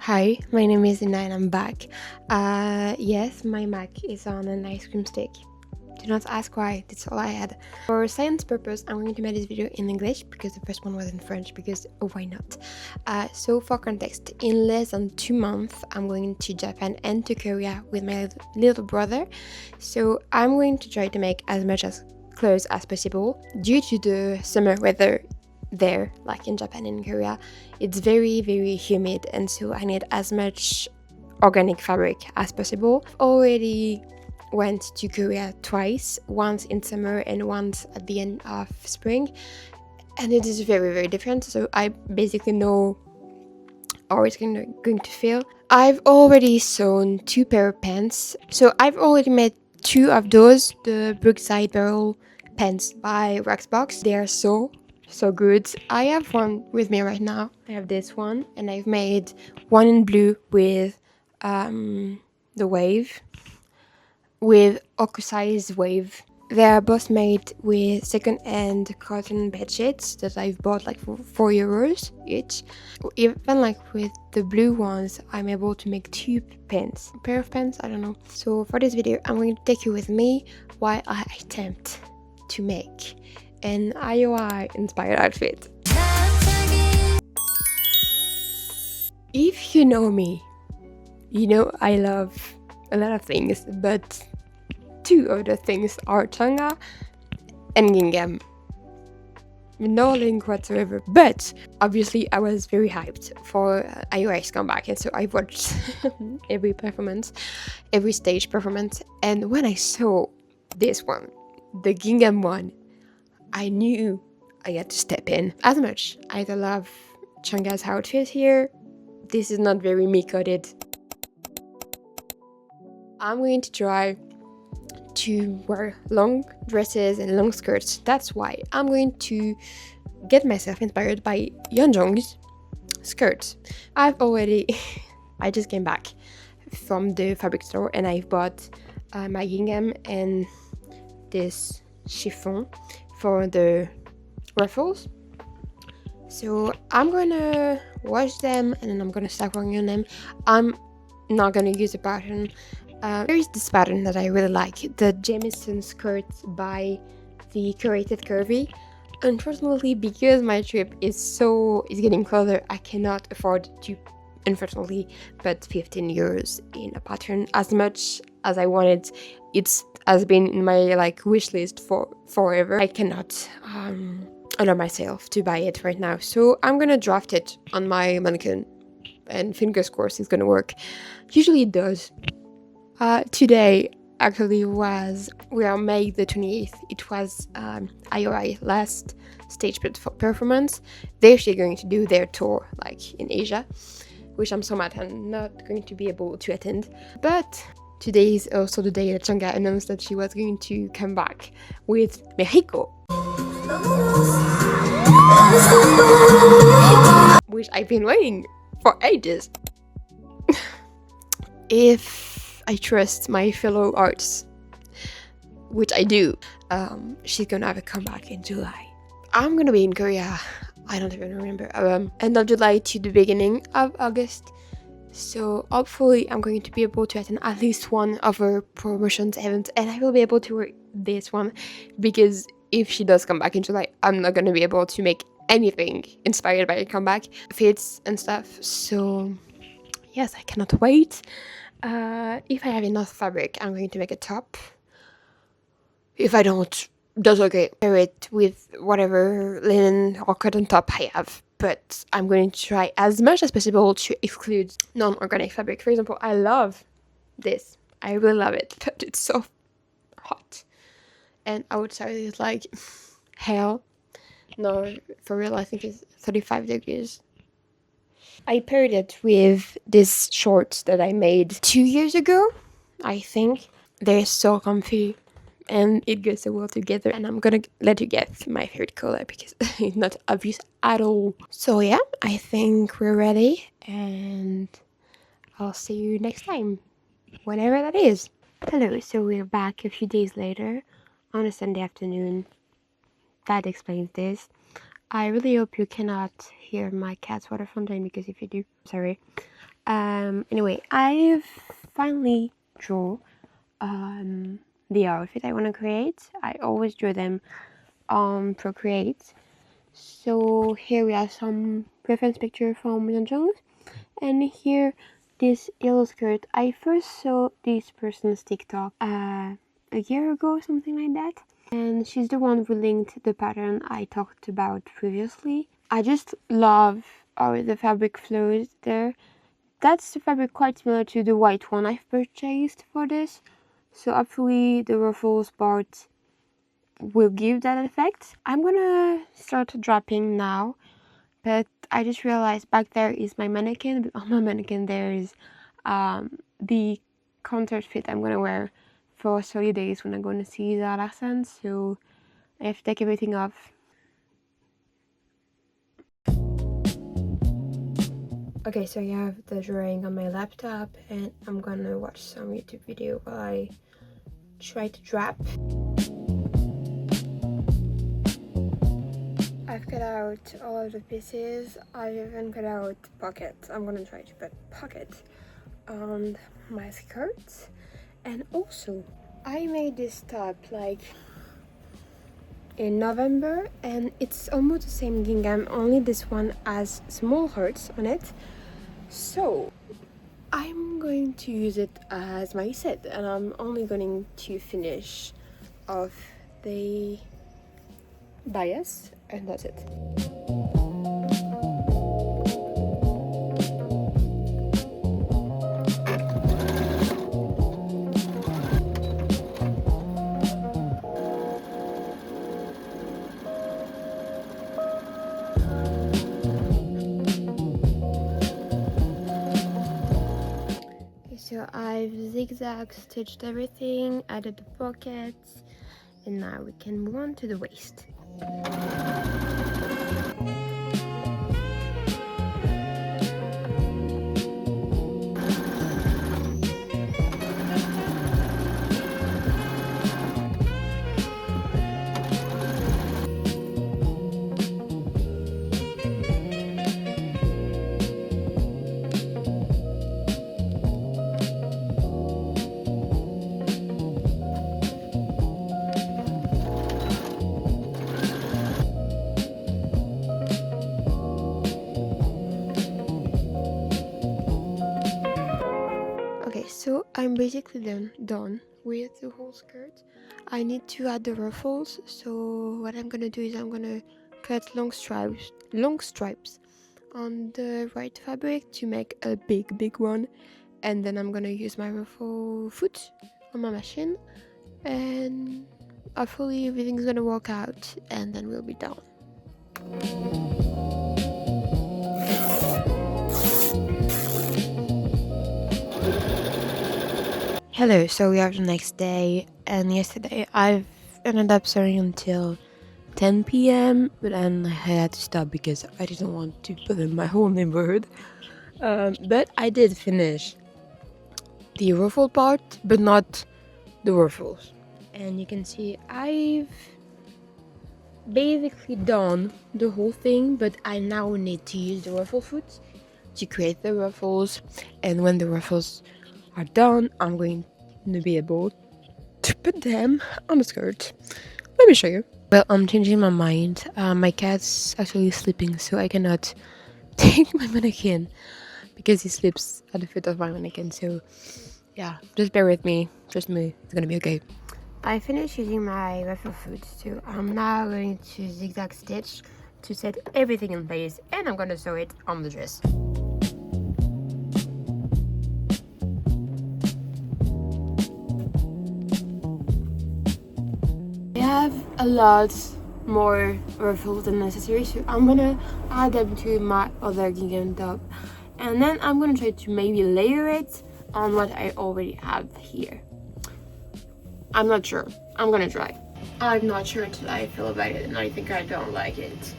Hi, my name is Ina and I'm back. Yes, my Mac is on an ice cream stick. Do not ask why, that's all I had. For science purpose, I'm going to make this video in English because the first one was in French because why not? So for context, in less than 2 months, I'm going to Japan and to Korea with my little brother. So I'm going to try to make as much as clothes as possible. Due to the summer weather there, like in Japan and Korea, it's very, very humid, and so I need as much organic fabric as possible. I've already went to Korea twice, once in summer and once at the end of spring, and it is very, very different. So I basically know how it's going to feel. I've already sewn 2 pair of pants, so I've already made 2 of those, the Brookside Barrel pants by Waxbox. They are so good. I have one with me right now. I have this one, and I've made one in blue with the wave, with Okusai's wave. They are both made with second-hand cotton bedsheets that I've bought like for €4 each. Even like with the blue ones, I'm able to make 2 pants. A pair of pants, I don't know. So for this video, I'm going to take you with me while I attempt to make an IOI inspired outfit. If you know me, you know I love a lot of things, but 2 of the things are Chungha and gingham. No link whatsoever, but obviously I was very hyped for IOI's comeback, and so I watched every performance, every stage performance, and when I saw this one, the gingham one, I knew I had to step in. As much as I love Chungha's outfit here, this is not very me-coded. I'm going to try to wear long dresses and long skirts. That's why I'm going to get myself inspired by Yeonjong's skirts. I just came back from the fabric store and I've bought my gingham and this chiffon for the ruffles. So I'm gonna wash them and then I'm gonna start working on them. I'm not gonna use a pattern. There is this pattern that I really like, the Jamison skirt by the Curated Curvy. Unfortunately, because my trip is getting closer, I cannot afford to, unfortunately, put €15 in a pattern. As much as I wanted, it has been in my wish list for forever. I cannot allow myself to buy it right now, so I'm gonna draft it on my mannequin, and fingers crossed it's gonna work. Usually it does. Today actually we are May the 28th. It was IOI last stage performance. They're actually going to do their tour in Asia, which I'm so mad I'm not going to be able to attend. But today is also the day that Chungha announced that she was going to come back with Mexico, which I've been waiting for ages. If I trust my fellow arts, which I do, she's gonna have a comeback in July. I'm gonna be in Korea, I don't even remember, end of July to the beginning of August. So hopefully I'm going to be able to attend at least one of her promotions events, and I will be able to wear this one, because if she does come back in July, I'm not gonna be able to make anything inspired by her comeback, fits and stuff. So yes, I cannot wait. If I have enough fabric, I'm going to make a top. If I don't, that's okay. Pair it with whatever linen or cotton top I have. But I'm going to try as much as possible to exclude non-organic fabric. For example, I love this. I really love it, but it's so hot. And outside is like hell. No, for real, I think it's 35 degrees. I paired it with these shorts that I made 2 years ago, I think. They're so comfy and it goes so well together, and I'm gonna let you guess my favorite color because it's not obvious at all. So yeah, I think we're ready, and I'll see you next time, whenever that is. Hello, so we're back a few days later on a Sunday afternoon. That explains this. I really hope you cannot hear my cat's water fountain, because if you do, sorry. Anyway, I've finally draw the outfit I want to create. I always draw them on Procreate. So here we have some reference picture from Chungha, and here this yellow skirt. I first saw this person's TikTok a year ago, something like that, and she's the one who linked the pattern I talked about previously. I just love how the fabric flows there. That's the fabric quite similar to the white one I've purchased for this, so hopefully the ruffles part will give that effect. I'm gonna start dropping now, but I just realized back there is my mannequin, but on my mannequin there is the concert fit I'm gonna wear for 30 days when I'm gonna see the lesson, so I have to take everything off. Okay, so I have the drawing on my laptop and I'm gonna watch some YouTube video while I try to drop. I've cut out all of the pieces. I haven't cut out pockets. I'm gonna try to put pockets on my skirt. And also, I made this top like in November and it's almost the same gingham, only this one has small hearts on it. So I'm going to use it as my set, and I'm only going to finish off the bias, and that's it. So I've zigzag stitched everything, added the pockets, and now we can move on to the waist. Okay, so I'm basically done with the whole skirt. I need to add the ruffles, so what I'm gonna do is I'm gonna cut long stripes on the right fabric to make a big one, and then I'm gonna use my ruffle foot on my machine, and hopefully everything's gonna work out, and then we'll be done. Hello, so we have the next day, and yesterday I've ended up starting until 10 p.m, but then I had to stop because I didn't want to put in my whole neighborhood. But I did finish the ruffle part, but not the ruffles. And you can see I've basically done the whole thing, but I now need to use the ruffle foot to create the ruffles, and when the ruffles are done, I'm going to be able to put them on the skirt. Let me show you. Well, I'm changing my mind. My cat's actually sleeping, so I cannot take my mannequin because he sleeps at the foot of my mannequin. So yeah, just bear with me. Trust me, it's gonna be okay. I finished using my ruffle foot, so I'm now going to zigzag stitch to set everything in place, and I'm gonna sew it on the dress. I have a lot more ruffles than necessary, so I'm gonna add them to my other gingham top, and then I'm gonna try to maybe layer it on what I already have here. I'm not sure. I'm gonna try. I'm not sure until I feel about it, and I think I don't like it.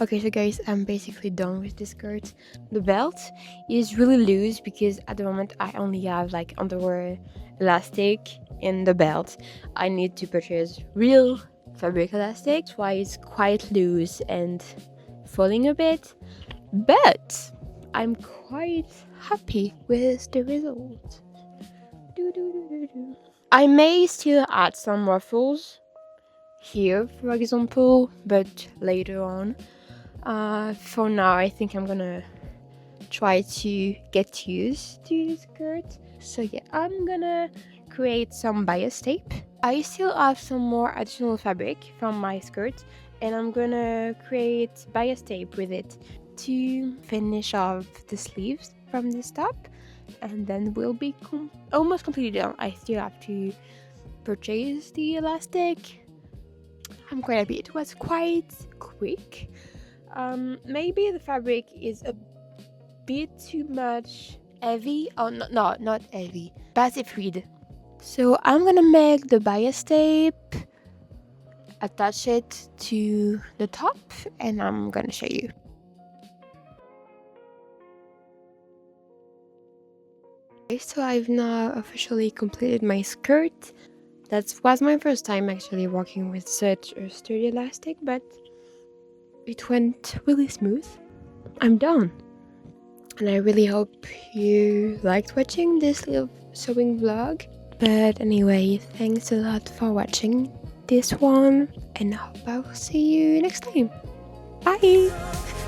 Okay, so guys, I'm basically done with this skirt. The belt is really loose because at the moment I only have like underwear elastic in the belt. I need to purchase real fabric elastic. That's why it's quite loose and falling a bit, but I'm quite happy with the result. I may still add some ruffles here, for example, but later on. For now, I think I'm gonna try to get used to the skirt. So yeah, I'm gonna create some bias tape. I still have some more additional fabric from my skirt, and I'm gonna create bias tape with it to finish off the sleeves from this top, and then we'll be almost completely done. I still have to purchase the elastic. I'm quite happy. It was quite quick. Maybe the fabric is a bit too much heavy. Oh, no, not heavy. Basic. So I'm gonna make the bias tape, attach it to the top, and I'm gonna show you. Okay, so I've now officially completed my skirt. That was my first time actually working with such a sturdy elastic, but it went really smooth. I'm done. And I really hope you liked watching this little sewing vlog. But anyway, thanks a lot for watching this one, and I hope I will see you next time. Bye!